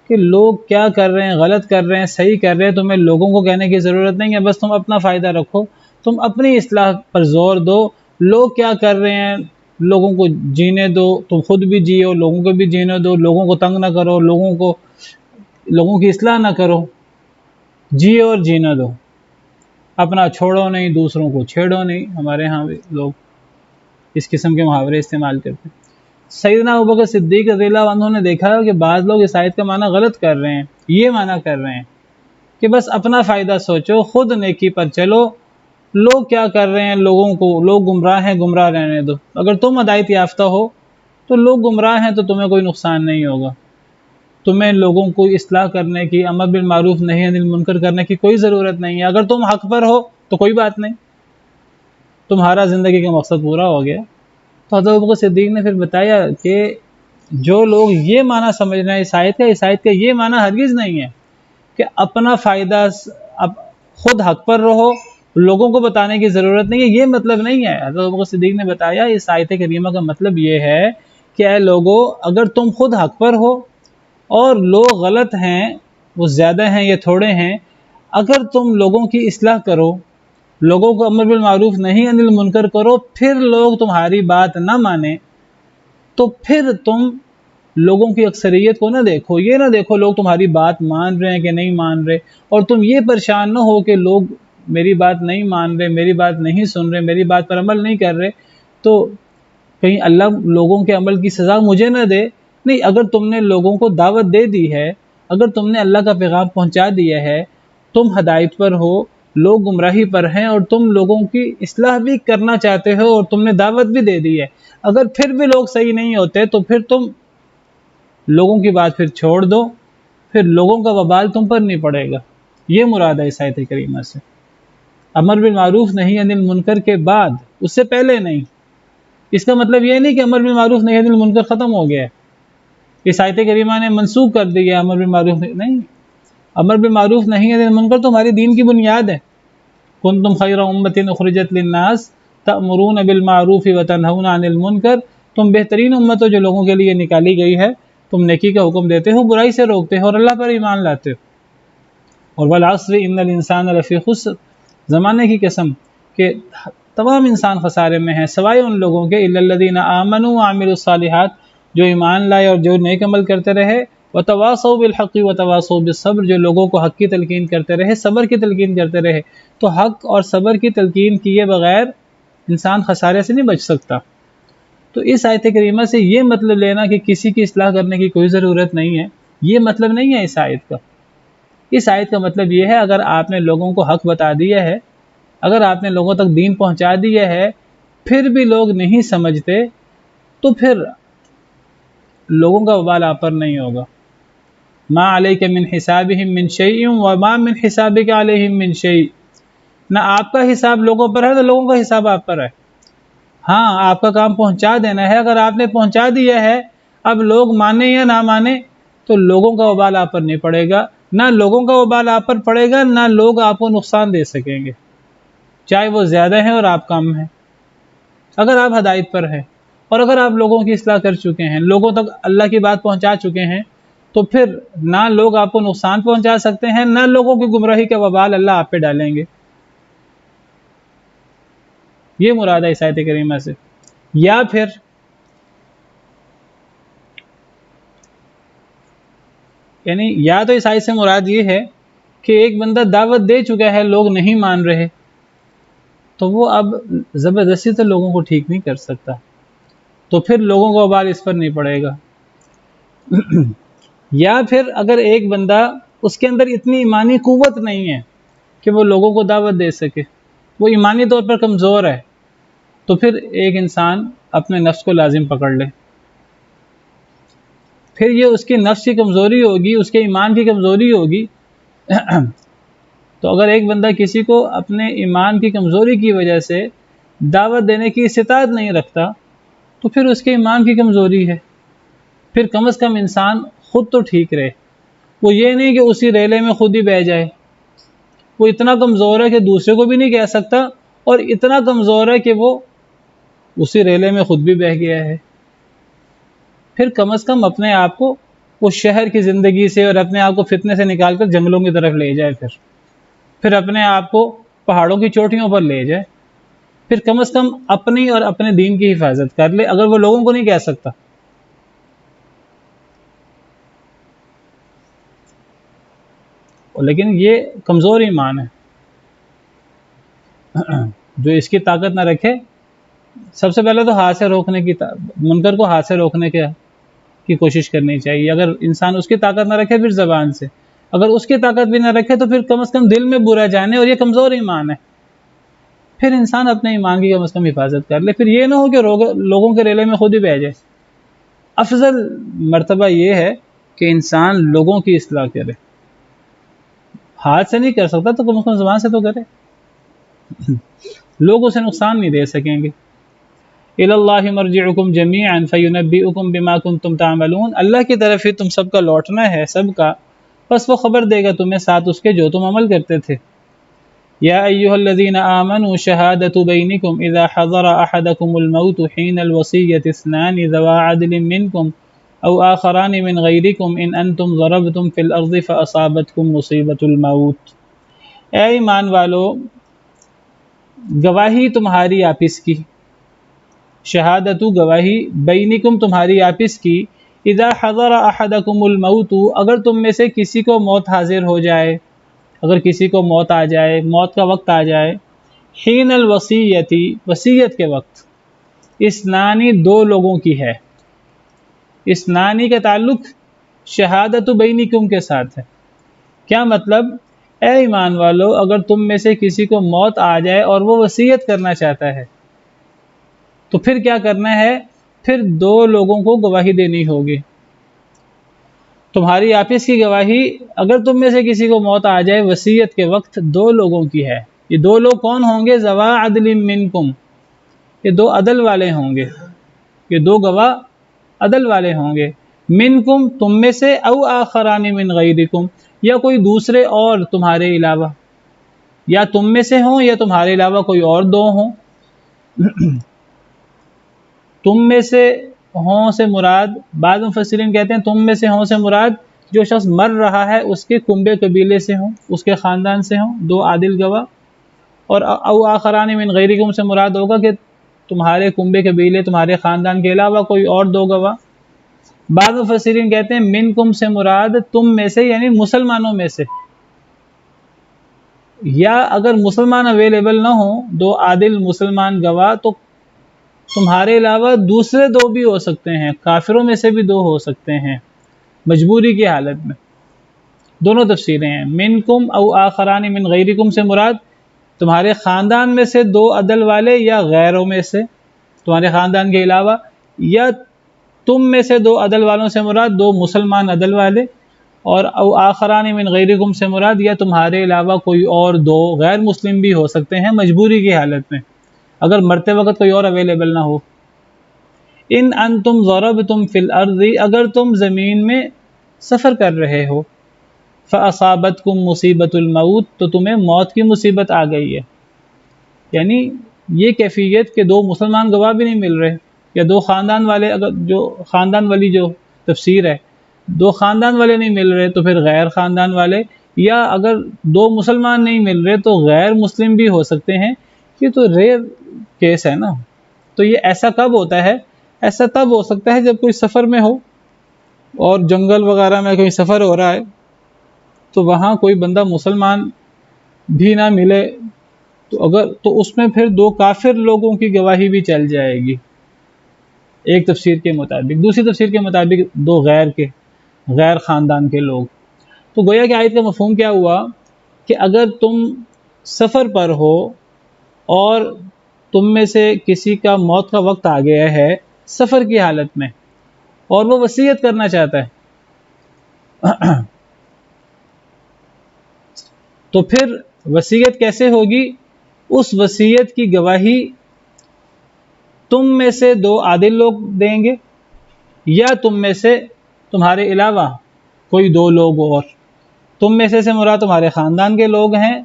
کہ لوگ کیا کر رہے ہیں، غلط کر رہے ہیں، صحیح کر رہے ہیں، تمہیں لوگوں کو کہنے کی ضرورت نہیں ہے، بس تم اپنا فائدہ رکھو، تم اپنی اصلاح پر زور دو، لوگ کیا کر رہے ہیں لوگوں کو جینے دو، تم خود بھی جیو، لوگوں کو بھی جینے دو، لوگوں کو تنگ نہ کرو، لوگوں کی اصلاح نہ کرو، جیو اور جینا دو، اپنا چھوڑو نہیں، دوسروں کو چھیڑو نہیں۔ ہمارے ہاں بھی لوگ اس قسم کے محاورے استعمال کرتے ہیں۔ سیدنا ابوبکر صدیق رضی اللہ عنہ نے دیکھا کہ بعض لوگ اس آیت کا معنی غلط کر رہے ہیں، یہ معنی کر رہے ہیں کہ بس اپنا فائدہ سوچو، خود نیکی پر چلو، لوگ کیا کر رہے ہیں، لوگ گمراہ ہیں، گمراہ رہنے دو۔ اگر تم ہدایت یافتہ ہو تو لوگ گمراہ ہیں تو تمہیں کوئی نقصان نہیں ہوگا، تمہیں لوگوں کو اصلاح کرنے کی، امر بالمعروف نہی عن المنکر کرنے کی کوئی ضرورت نہیں ہے۔ اگر تم حق پر ہو تو کوئی بات نہیں، تمہارا زندگی کا مقصد پورا ہو گیا۔ تو حضرت ابوبکر صدیق نے پھر بتایا کہ جو لوگ یہ معنی سمجھ رہے ہیں اس آیت کا یہ معنی ہرگز نہیں ہے کہ اپنا فائدہ خود حق پر رہو، لوگوں کو بتانے کی ضرورت نہیں ہے، یہ مطلب نہیں ہے۔ حضرت ابوبکر صدیق نے بتایا اس آیت کریمہ کا مطلب یہ ہے کہ اے لوگو اگر تم خود حق پر ہو اور لوگ غلط ہیں، وہ زیادہ ہیں یا تھوڑے ہیں، اگر تم لوگوں کی اصلاح کرو، لوگوں کو امر بالمعروف نہیں انل منکر کرو، پھر لوگ تمہاری بات نہ مانیں، تو پھر تم لوگوں کی اکثریت کو نہ دیکھو، یہ نہ دیکھو لوگ تمہاری بات مان رہے ہیں کہ نہیں مان رہے، اور تم یہ پریشان نہ ہو کہ لوگ میری بات نہیں مان رہے، میری بات نہیں سن رہے، میری بات پر عمل نہیں کر رہے، تو کہیں اللہ لوگوں کے عمل کی سزا مجھے نہ دے۔ نہیں، اگر تم نے لوگوں کو دعوت دے دی ہے، اگر تم نے اللہ کا پیغام پہنچا دیا ہے، تم ہدایت پر ہو، لوگ گمراہی پر ہیں، اور تم لوگوں کی اصلاح بھی کرنا چاہتے ہو اور تم نے دعوت بھی دے دی ہے، اگر پھر بھی لوگ صحیح نہیں ہوتے تو پھر تم لوگوں کی بات پھر چھوڑ دو، پھر لوگوں کا وبال تم پر نہیں پڑے گا۔ یہ مراد ہے اس آیت کریمہ سے، امر بالمعروف نہی عن المنکر کے بعد، اس سے پہلے نہیں۔ اس کا مطلب یہ نہیں کہ امر بالمعروف نہی عن المنکر ختم ہو گیا ہے، اس آیت کریمہ نے منسوخ کر دیا امر بالمعروف نہیں، امر بالمعروف نہی عن المنکر تو ہماری دین کی بنیاد ہے۔ کنتم خیر امۃ اخرجت للناس تأمرون بالمعروف وتنہون عن المنکر، تم بہترین امت ہو جو لوگوں کے لیے نکالی گئی ہے، تم نیکی کا حکم دیتے ہو، برائی سے روکتے ہو، اور اللہ پر ایمان لاتے ہو۔ اور والعصر ان الانسان لفی خسر، زمانے کی قسم کہ تمام انسان خسارے میں ہیں سوائے ان لوگوں کے، الا الذین آمنوا وعملوا الصالحات، جو ایمان لائے اور جو نیک عمل کرتے رہے، وتواصوا بالحق وتواصوا بالصبر، جو لوگوں کو حق کی تلقین کرتے رہے، صبر کی تلقین کرتے رہے۔ تو حق اور صبر کی تلقین کیے بغیر انسان خسارے سے نہیں بچ سکتا۔ تو اس آیت کریمہ سے یہ مطلب لینا کہ کسی کی اصلاح کرنے کی کوئی ضرورت نہیں ہے، یہ مطلب نہیں ہے اس آیت کا۔ اس آیت کا مطلب یہ ہے اگر آپ نے لوگوں کو حق بتا دیا ہے، اگر آپ نے لوگوں تک دین پہنچا دیا ہے، پھر بھی لوگ نہیں سمجھتے، تو پھر لوگوں کا وبال آپ پر نہیں ہوگا۔ ما علیک من حسابہم من شیء وما من حسابک علیہم من شیء، نہ آپ کا حساب لوگوں پر ہے نہ لوگوں کا حساب آپ پر ہے۔ ہاں، آپ کا کام پہنچا دینا ہے، اگر آپ نے پہنچا دیا ہے، اب لوگ مانیں یا نہ مانیں تو لوگوں کا وبال آپ پر نہیں پڑے گا، نہ لوگوں کا وبال آپ پر پڑے گا، نہ لوگ آپ کو نقصان دے سکیں گے، چاہے وہ زیادہ ہیں اور آپ کم ہیں۔ اگر آپ ہدایت پر ہیں اور اگر آپ لوگوں کی اصلاح کر چکے ہیں، لوگوں تک اللہ کی بات پہنچا چکے ہیں، تو پھر نہ لوگ آپ کو نقصان پہنچا سکتے ہیں، نہ لوگوں کی گمراہی کا وبال اللہ آپ پہ ڈالیں گے۔ یہ مراد ہے اس آیت کریمہ سے۔ یا پھر یعنی یا تو اس آیت سے مراد یہ ہے کہ ایک بندہ دعوت دے چکا ہے، لوگ نہیں مان رہے، تو وہ اب زبردستی تو لوگوں کو ٹھیک نہیں کر سکتا، تو پھر لوگوں کا وبال اس پر نہیں پڑے گا۔ یا پھر اگر ایک بندہ، اس کے اندر اتنی ایمانی قوت نہیں ہے کہ وہ لوگوں کو دعوت دے سکے، وہ ایمانی طور پر کمزور ہے، تو پھر ایک انسان اپنے نفس کو لازم پکڑ لے، پھر یہ اس کی نفس کی کمزوری ہوگی، اس کے ایمان کی کمزوری ہوگی۔ تو اگر ایک بندہ کسی کو اپنے ایمان کی کمزوری کی وجہ سے دعوت دینے کی استطاعت نہیں رکھتا، تو پھر اس کے ایمان کی کمزوری ہے، پھر کم از کم انسان خود تو ٹھیک رہے، وہ یہ نہیں کہ اسی ریلے میں خود ہی بہہ جائے، وہ اتنا کمزور ہے کہ دوسرے کو بھی نہیں کہہ سکتا، اور اتنا کمزور ہے کہ وہ اسی ریلے میں خود بھی بہہ گیا ہے۔ پھر کم از کم اپنے آپ کو وہ شہر کی زندگی سے اور اپنے آپ کو فتنے سے نکال کر جنگلوں کی طرف لے جائے، پھر اپنے آپ کو پہاڑوں کی چوٹیوں پر لے جائے، پھر کم از کم اپنی اور اپنے دین کی حفاظت کر لے، اگر وہ لوگوں کو نہیں کہہ سکتا۔ لیکن یہ کمزور ایمان ہے، جو اس کی طاقت نہ رکھے۔ سب سے پہلے تو ہاتھ سے روکنے کی منکر کو ہاتھ سے روکنے کی کوشش کرنی چاہیے، اگر انسان اس کی طاقت نہ رکھے پھر زبان سے، اگر اس کی طاقت بھی نہ رکھے تو پھر کم از کم دل میں برا جانے، اور یہ کمزور ایمان ہے، پھر انسان اپنے ایمان کی کم از کم حفاظت کر لے، پھر یہ نہ ہو کہ لوگوں کے ریلے میں خود ہی بہہ جائے۔ افضل مرتبہ یہ ہے کہ انسان لوگوں کی اصلاح کرے، ہاتھ سے نہیں کر سکتا تو کم از کم زبان سے تو کرے، لوگ اسے نقصان نہیں دے سکیں گے۔ الی اللہ مرجعکم جمیعا فینبئکم بما کنتم تعملون، اللہ کی طرف ہی تم سب کا لوٹنا ہے، سب کا، بس وہ خبر دے گا تمہیں ساتھ اس کے جو تم عمل کرتے تھے۔ یا ایھا الذین آمنوا شہادۃ بینکم اذا حضر احدکم الموت حین الوصیۃ اثنان ذوا عدل منکم او آخران من غیرکم ان انتم ضربتم فی الارض فاصابتکم مصیبۃ الموت۔ اے ایمان والو، گواہی تمہاری آپس کی، شہادتو گواہی، بینکم تمہاری آپس کی، اذا حضر احدکم الموت اگر تم میں سے کسی کو موت حاضر ہو جائے، اگر کسی کو موت آ جائے، موت کا وقت آ جائے، حین الوصیتی وصیت کے وقت، اسنانی دو لوگوں کی ہے، اسنانی کا تعلق شہادت بینکم کے ساتھ ہے۔ کیا مطلب؟ اے ایمان والو اگر تم میں سے کسی کو موت آ جائے اور وہ وصیت کرنا چاہتا ہے تو پھر کیا کرنا ہے؟ پھر دو لوگوں کو گواہی دینی ہوگی، تمہاری آپس کی گواہی اگر تم میں سے کسی کو موت آ جائے وصیت کے وقت دو لوگوں کی ہے۔ یہ دو لوگ کون ہوں گے؟ ذوا عدل منکم، یہ دو عدل والے ہوں گے، یہ دو گواہ عدل والے ہوں گے، منکم تم میں سے، او آخران من غیرکم یا کوئی دوسرے اور تمہارے علاوہ، یا تم میں سے ہوں یا تمہارے علاوہ کوئی اور دو ہوں۔ تم میں سے ہوں سے مراد بعض مفسرین کہتے ہیں تم میں سے ہوں سے مراد جو شخص مر رہا ہے اس کے کنبے قبیلے سے ہوں، اس کے خاندان سے ہوں، دو عادل گواہ، اور او آخران من غیرکم سے مراد ہوگا کہ تمہارے کنبے قبیلے تمہارے خاندان کے علاوہ کوئی اور دو گواہ۔ بعض مفسرین کہتے ہیں منکم سے مراد تم میں سے یعنی مسلمانوں میں سے، یا اگر مسلمان اویلیبل نہ ہوں دو عادل مسلمان گواہ تو تمہارے علاوہ دوسرے دو بھی ہو سکتے ہیں، کافروں میں سے بھی دو ہو سکتے ہیں مجبوری کی حالت میں۔ دونوں تفسیریں ہیں، منکم او آخران من غیرکم سے مراد تمہارے خاندان میں سے دو عدل والے یا غیروں میں سے تمہارے خاندان کے علاوہ، یا تم میں سے دو عدل والوں سے مراد دو مسلمان عدل والے، اور او آخران من غیرکم سے مراد یا تمہارے علاوہ کوئی اور دو غیر مسلم بھی ہو سکتے ہیں مجبوری کی حالت میں، اگر مرتے وقت کوئی اور اویلیبل نہ ہو۔ ان انتم ضربتم فی الارض اگر تم زمین میں سفر کر رہے ہو، فاصابتکم مصیبت الموت تو تمہیں موت کی مصیبت آ گئی ہے، یعنی یہ کیفیت کہ دو مسلمان گواہ بھی نہیں مل رہے، یا دو خاندان والے، اگر جو خاندان والی جو تفسیر ہے دو خاندان والے نہیں مل رہے تو پھر غیر خاندان والے، یا اگر دو مسلمان نہیں مل رہے تو غیر مسلم بھی ہو سکتے ہیں، یہ تو ریئر کیس ہے نا۔ تو یہ ایسا کب ہوتا ہے؟ ایسا تب ہو سکتا ہے جب کوئی سفر میں ہو اور جنگل وغیرہ میں کہیں سفر ہو رہا ہے تو وہاں کوئی بندہ مسلمان بھی نہ ملے تو اس میں پھر دو کافر لوگوں کی گواہی بھی چل جائے گی ایک تفسیر کے مطابق، دوسری تفسیر کے مطابق دو غیر خاندان کے لوگ۔ تو گویا کہ آیت کا مفہوم کیا ہوا کہ اگر تم سفر پر ہو اور تم میں سے کسی کا موت کا وقت آ گیا ہے سفر کی حالت میں اور وہ وصیت کرنا چاہتا ہے تو پھر وصیت کیسے ہوگی؟ اس وصیت کی گواہی تم میں سے دو عادل لوگ دیں گے، یا تم میں سے تمہارے علاوہ کوئی دو لوگ اور، تم میں سے مراد تمہارے خاندان کے لوگ ہیں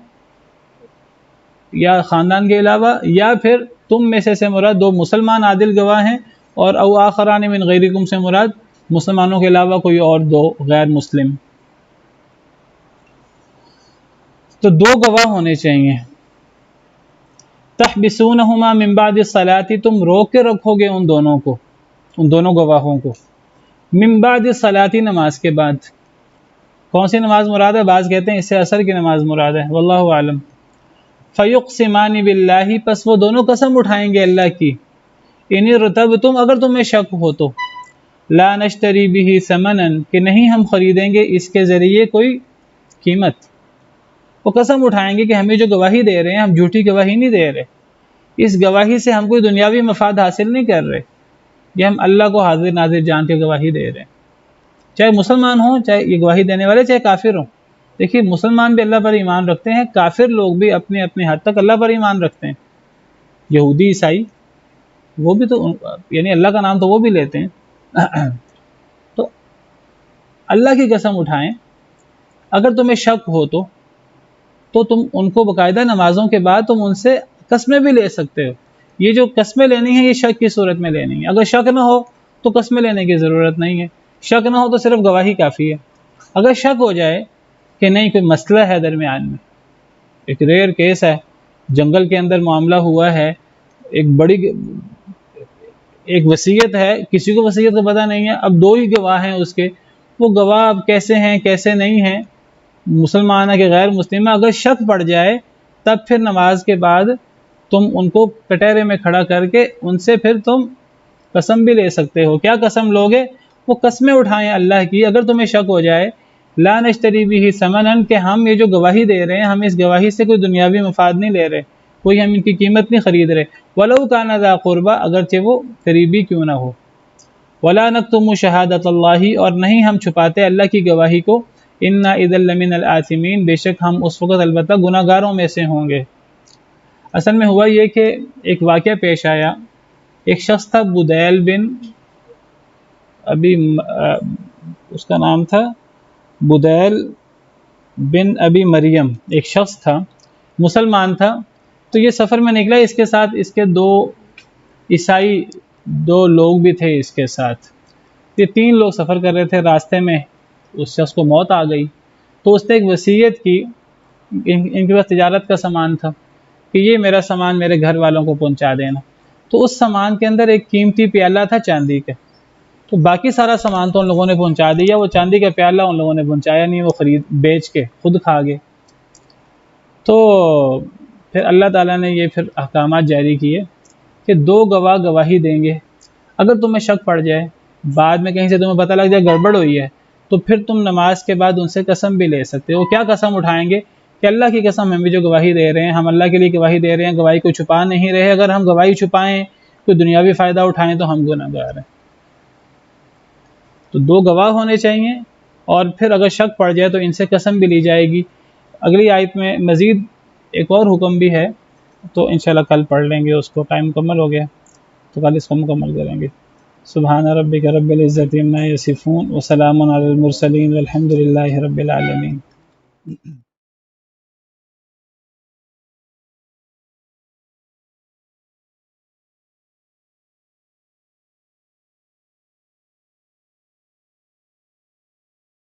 یا خاندان کے علاوہ، یا پھر تم میں سے مراد دو مسلمان عادل گواہ ہیں، اور او آخران من غیرکم سے مراد مسلمانوں کے علاوہ کوئی اور دو غیر مسلم۔ تو دو گواہ ہونے چاہیے۔ تحبسونہما من بعد الصلاۃ تم روک کے رکھو گے ان دونوں کو، ان دونوں گواہوں کو، من بعد الصلاۃ نماز کے بعد۔ کون سی نماز مراد ہے؟ بعض کہتے ہیں اس سے عصر کی نماز مراد ہے، واللہ اعلم۔ فیقسمان باللہ پس وہ دونوں قسم اٹھائیں گے اللہ کی، ان ارتبتم اگر تمہیں شک ہو تو، لا نشتری بہ ثمنا کہ نہیں ہم خریدیں گے اس کے ذریعے کوئی قیمت۔ وہ قسم اٹھائیں گے کہ ہمیں جو گواہی دے رہے ہیں ہم جھوٹی گواہی نہیں دے رہے، اس گواہی سے ہم کوئی دنیاوی مفاد حاصل نہیں کر رہے، یہ ہم اللہ کو حاضر ناظر جان کے گواہی دے رہے ہیں، چاہے مسلمان ہوں، چاہے یہ گواہی دینے والے چاہے کافر ہوں۔ دیکھیے مسلمان بھی اللہ پر ایمان رکھتے ہیں، کافر لوگ بھی اپنے اپنے حد تک اللہ پر ایمان رکھتے ہیں، یہودی عیسائی وہ بھی تو یعنی اللہ کا نام تو وہ بھی لیتے ہیں تو اللہ کی قسم اٹھائیں اگر تمہیں شک ہو تو تم ان کو باقاعدہ نمازوں کے بعد تم ان سے قسمیں بھی لے سکتے ہو۔ یہ جو قسمیں لینی ہیں یہ شک کی صورت میں لینی ہے، اگر شک نہ ہو تو قسمیں لینے کی ضرورت نہیں ہے، شک نہ ہو تو صرف گواہی کافی ہے۔ اگر شک ہو جائے کہ نہیں کوئی مسئلہ ہے درمیان میں، ایک ریئر کیس ہے جنگل کے اندر معاملہ ہوا ہے، ایک بڑی ایک وصیت ہے، کسی کو وصیت کا پتہ نہیں ہے، اب دو ہی گواہ ہیں اس کے، وہ گواہ اب کیسے ہیں کیسے نہیں ہیں، مسلمان ہے کہ غیر مسلم ہے، اگر شک پڑ جائے تب پھر نماز کے بعد تم ان کو کٹہرے میں کھڑا کر کے ان سے پھر تم قسم بھی لے سکتے ہو۔ کیا قسم لوگے؟ وہ قسمیں اٹھائیں اللہ کی، اگر تمہیں شک ہو جائے لا نشتری بھی ثمنا، کہ ہم یہ جو گواہی دے رہے ہیں ہم اس گواہی سے کوئی دنیاوی مفاد نہیں لے رہے، کوئی ہم ان کی قیمت نہیں خرید رہے، ولو کان ذا قربا، اگرچہ وہ قریبی کیوں نہ ہو، ولا نکتم شہادت اللہ، اور نہیں ہم چھپاتے اللہ کی گواہی کو، انا اذا لمن الآثمین، بے شک ہم اس وقت البتہ گناہ گاروں میں سے ہوں گے۔ اصل میں ہوا یہ کہ ایک واقعہ پیش آیا، ایک شخص تھا بدیل بن ابی اس کا نام تھا بدیل بن ابی مریم، ایک شخص تھا مسلمان تھا، تو یہ سفر میں نکلا، اس کے ساتھ اس کے دو عیسائی دو لوگ بھی تھے اس کے ساتھ، یہ تین لوگ سفر کر رہے تھے، راستے میں اس شخص کو موت آ گئی، تو اس نے ایک وصیت کی، ان کے پاس تجارت کا سامان تھا کہ یہ میرا سامان میرے گھر والوں کو پہنچا دینا، تو اس سامان کے اندر ایک قیمتی پیالہ تھا چاندی کا، تو باقی سارا سامان تو ان لوگوں نے پہنچا دیا، وہ چاندی کا پیالہ ان لوگوں نے پہنچایا نہیں، وہ خرید بیچ کے خود کھا گئے۔ تو پھر اللہ تعالیٰ نے یہ پھر احکامات جاری کیے کہ دو گواہ گواہی دیں گے، اگر تمہیں شک پڑ جائے بعد میں کہیں سے تمہیں پتہ لگ جائے گڑبڑ ہوئی ہے، تو پھر تم نماز کے بعد ان سے قسم بھی لے سکتے ہو۔ کیا قسم اٹھائیں گے؟ کہ اللہ کی قسم، ہم بھی جو گواہی دے رہے ہیں ہم اللہ کے لیے گواہی دے رہے ہیں، گواہی کو چھپا نہیں رہے، اگر ہم گواہی چھپائیں کوئی دنیاوی فائدہ اٹھائیں تو ہم گناہ گار ہیں۔ تو دو گواہ ہونے چاہیے، اور پھر اگر شک پڑ جائے تو ان سے قسم بھی لی جائے گی۔ اگلی آیت میں مزید ایک اور حکم بھی ہے، تو انشاءاللہ کل پڑھ لیں گے اس کو، ٹائم مکمل ہو گیا تو کل اس کو مکمل کریں گے۔ سبحان ربک رب العزت عما یصفون وسلام علی المرسلین والحمد للہ رب العالمین۔